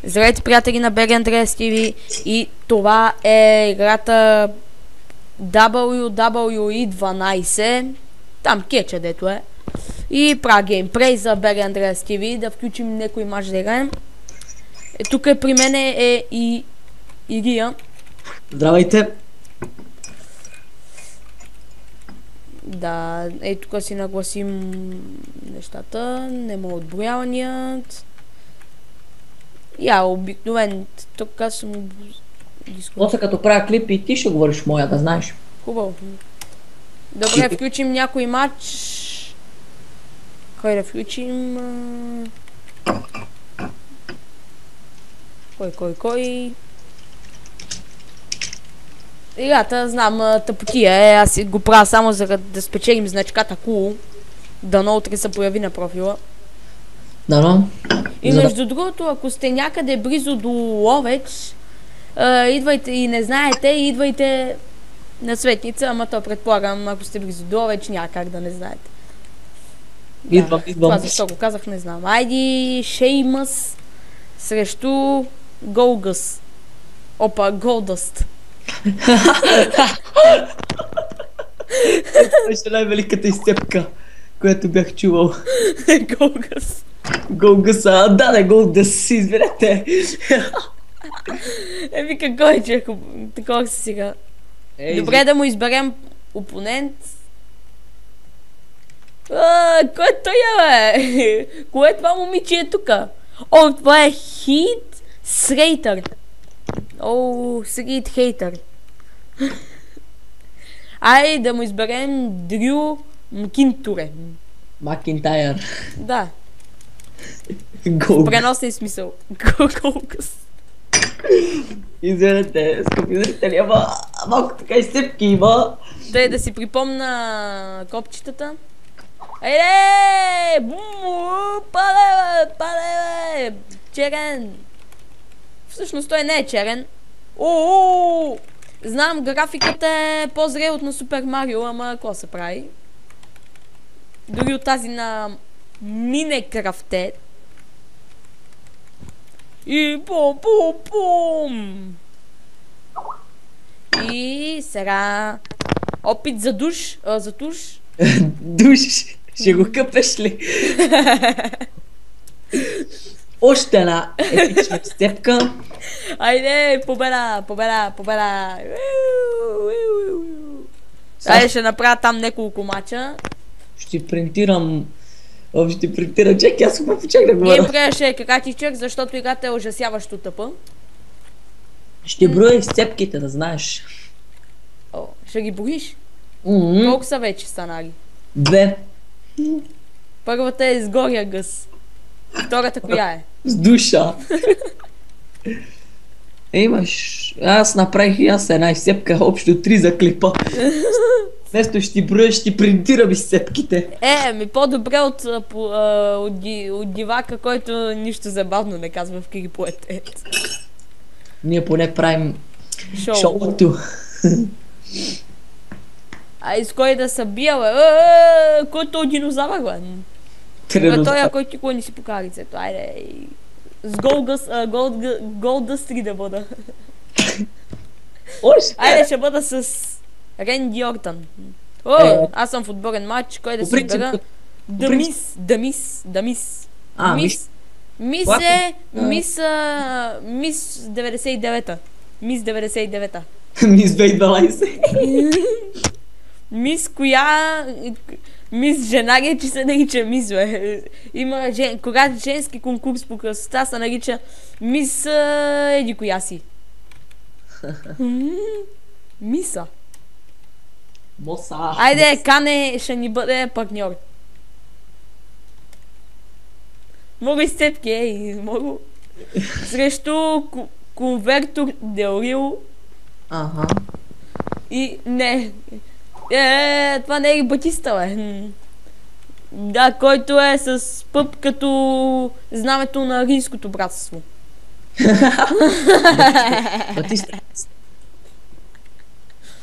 Здравейте, приятели на BG Andreas TV, и това е играта WWE 12, там кетча дето е, и правя геймплей за BG Andreas TV, да включим някой мач да играем. Тук при мен е и Ирия. Здравейте! Да, тук си нагласим нещата, нема отброяваният. Обикновен, тук съм После като правя клип и ти ще говориш моя, да знаеш. Хубаво. Добре, включим някой матч. Кой да включим? Кой? Играта, знам, тъпотия е, аз го правя само за да спечелим значката cool. Дано утре се появи на профила. Дано. И между другото, ако сте някъде близо до Ловеч, идвайте и не знаете, идвайте на Светница, ама то предполагам, ако сте близо до Ловеч, няма как да не знаете. Идвам. Това защо го казах, не знам. Айди, Шеймъс срещу Голгъс. Опа, Голдъст. Това беше най-великата изцепка, която бях чувал. Голгъс. Голгъса, да, Голдъс, извинете. Вика, кой е човек? Такова си сега. Добре, да му изберем опонент. Кой е той, бе? Кое е това момиче е тука? О, това е Хит Срейтър. О, Срит Хейтър. Ай, да му изберем Дрю Макинтуре. Макинтайр. Да. Голгъс. Преносен смисъл. Голгъс. Извинете, скъпи зрители, ама малко така изцепки има. Дай да си припомна копчетата. Айде! Бум! Пале! Черен! Всъщност той не е черен. Ооо! Знам, графиката е по-зрел от на Супер Марио, ама какво се прави? Дори от тази на Минекрафте. И пум! И сега опит за душ, за туш. Душ, ще го къпеш ли? Още една епична степка. Айде, победа! Айде, ще направя там няколко мача. Ще принтирам, чек, аз какво почак да говоря. Геймплея ще е какатичък, защото играта е ужасяващо тъпа. Ще броя изцепките, да знаеш. О, ще ги броиш? Колко са вече станали? 2. Първата е с гория гъс. Втората коя е? С душа. Имаш. Аз направих и аз една изцепка, общо 3 за клипа. Вместо ще ти броя, ще ти принтирам изцепките. По-добре от дивака, който нищо забавно не казва в клиповете. Ние поне правим шоуто. С кой да се бия, бе? Който е динозавър, бе? Той, който ти кой не си покара лицето. Айде. С Голдъст 3 да бъда. Айде, ще бъда с Ренди Ортън. Аз съм в отборен матч. Кой да си избера? Дамис. Мис е... Мис 99-та. Мис 99-та. Мис 2012. Мис коя... Мис жена ли, че се нарича Мис, бе? Има когато женски конкурс по красота се нарича Мис еди коя си. Миса. Моса. Айде, Кане ще ни бъде партньор. Много изцепки, много. Срещу конвертор Делрил. Ага. И не. Това не е Батиста, бе. Да, който е с пъп като знамето на Римското братство.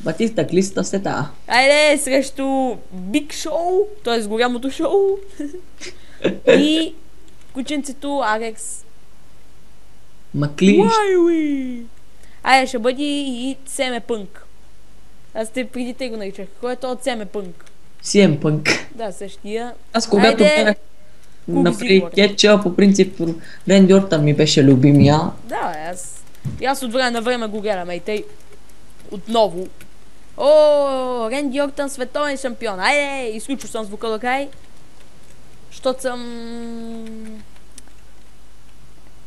Батиста Клиста сета. Айде, срещу Биг Шоу, т.е. голямото шоу. И кученцето Алекс. Маклиш. Уайуи! Айде, ще бъде и Семе Пънк. Аз преди те го наричах. Кой е то от Семе Пънк? CM Punk. Да, същия. Аз когато Айде, гледах на Куби Фри Зигор. Кетча, по принцип Ренди Ортън ми беше любимия. Да, аз от време на време го гледам, и тъй. Отново. О, Ренди Ортън, световен шампион. Айде, изключил съм звука до край. Щото съм...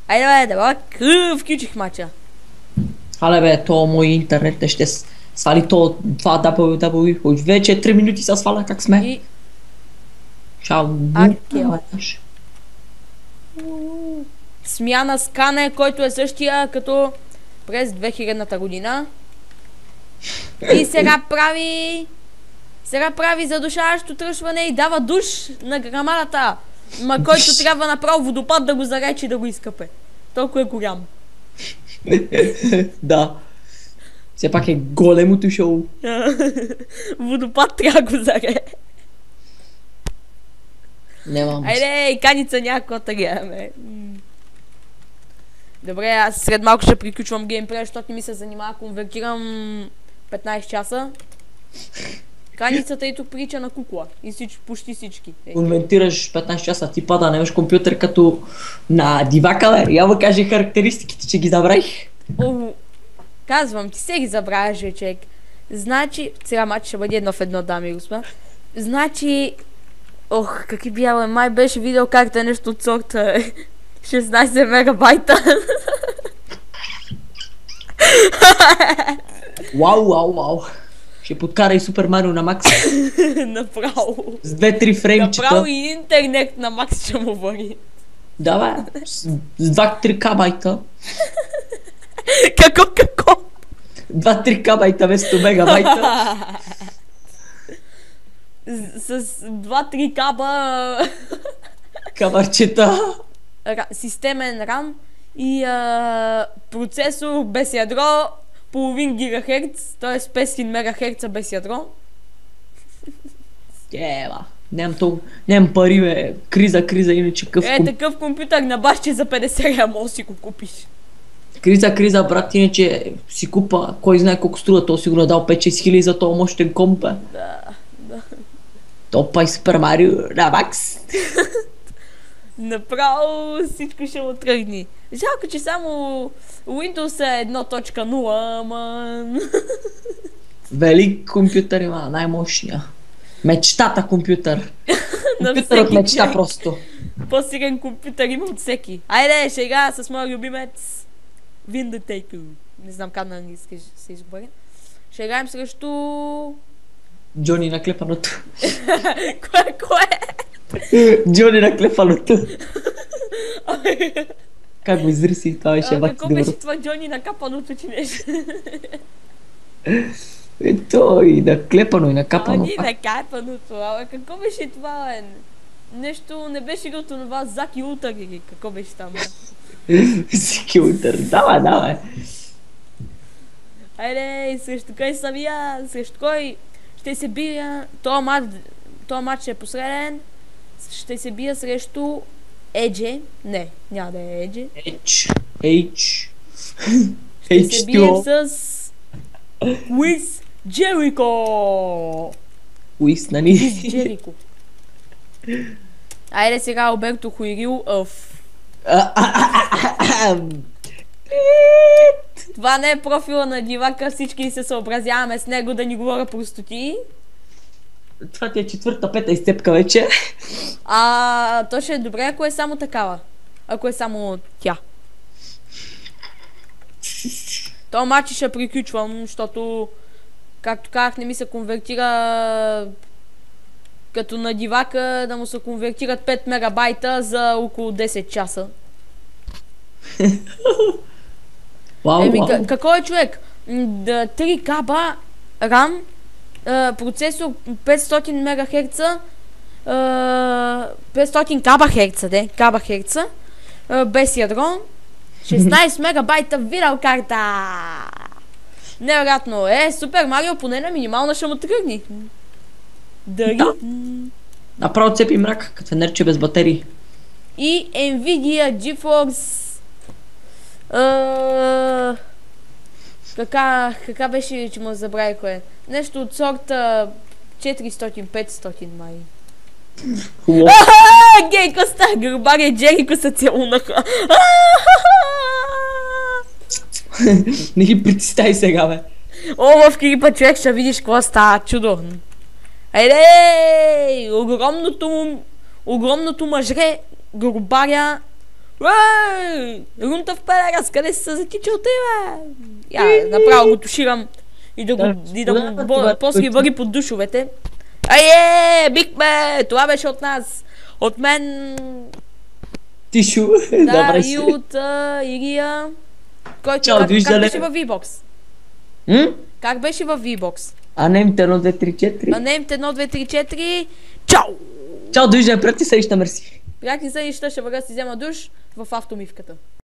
Айде, включих мача. Але бе, то мой интернет ще свали то това WWE. Вече 3 минути са сваля, как сме. И... Чао. Акел. Смяна с Кане, който е същия като през 2000-та година. И сега прави задушаващо тръшване и дава душ на грамадата. Ма който трябва направо водопад да го заречи да го изкъпе. Толкова е голям. Да. Все пак е големото шоу. Водопад трябва да го заре. Нямам. Айде, каница някаква да гледаме. Добре, аз след малко ще приключвам геймплей, защото не ми се занимава, конвертирам 15 часа. Каницата и тук прилича на кукла. И почти всички. Конвентираш 15 часа, ти пада, нямаш компютър като на дивака, бе. Я му кажи характеристиките, че ги забравих. Казвам, ти се ги забравяш, човек. Значи, сега матч ще бъде 1-1, дами и господа. Значи, какви бяла, май беше видео карта е нещо от сорта 16 мегабайта. Вау. Ще подкара и Супер Марио на Макс. Направо. С 2-3 фреймчета. Направо и интернет на Макс ще му вари. Да, бе. С 2-3 кабайта. Какво? 2-3 кабайта вместо мегабайта. С 2-3 каба Кабарчета. системен RAM и процесор без ядро, половин гигахерц, т.е. 500 мегахерца без ядро. Ева. Нямам пари, бе. Криза, иначе къв... Такъв компютър на бащи за 50 лева може да си го купиш. Криза, брат, иначе си купа, кой знае колко струва, то сигурно е дал 5-6 хиляди за този мощен комп, бе. Да. Топа и Супер Марио на Макс. Направо всичко ще му тръгни. Жалко, че само Windows е 1.0, ама... Велик компютър има, най-мощния. Мечтата компютър. Компютърът мечта просто. По-силен компютър има от всеки. Айде, сега с моя любимец Виндетейкъл. Не знам как на английски се изговаря. Ще играем срещу... Джони на клепаното. Кое? Джони на клепаното. Как го изриси, това беше бати какво добро. беше това Джони на капаното, че нещо? Ето и на клепано и на капано. Джони на капаното, какво беше това, бе? Нещо не беше го това Заки Утър или какво беше там? Заки Утър, давай. Айде, срещу кой съм я? Срещу кой ще се бия? Това матч е последен. Ще се бия срещу Едже. Не, няма да е Едже. Ще се бием с Уис Джерико. Уис, нали? Джерико. Айде сега Алберто ХуирилЪв. Това не е профила на дивака, всички се съобразяваме с него да ни говоря простоти. Това ти е 4-5 изцепка вече. То ще е добре, ако е само такава. Ако е само тя. То матч ще приключвам, защото, както казах, не ми се конвертира като на дивака да му се конвертират 5 мегабайта за около 10 часа. Вау. Какво е, човек? 3 каба RAM, процесор 500 мегахерца, 500 кабахерца, без ядро, 16 мегабайта видеокарта. Невероятно е, Супер Марио поне на минимална ще му тръгни. Дали? Да. Направо цепи мрак, като фенерче без батерии. И Nvidia GeForce Кака беше, че му забравя кое? Нещо от сорта 400-500 май. Хубаво. Гейко ста, Гърбаря и Джерико се целунаха. Не ги притистай сега, бе. О, в клипа човек ще видиш какво става чудо. Айде! Огромното мъжре, Гърбаря. Рунта в пелера, къде си се затичал ти, бе? Я, направо го туширам и да го после ги върги под душовете. Бихме! Това беше от нас. От мен. Тишу. Да, Добре и си. от Ирия. Който Чао, как довиждане. беше във V-Box? Как беше във V-Box? Анемите 1, 2, 3, 4. Анемте 1, 2, 3, 4. Чао! Чао, довиждане, приятели, среща, мерси. Приятни сънища, ще бъда си взема душ в автомивката.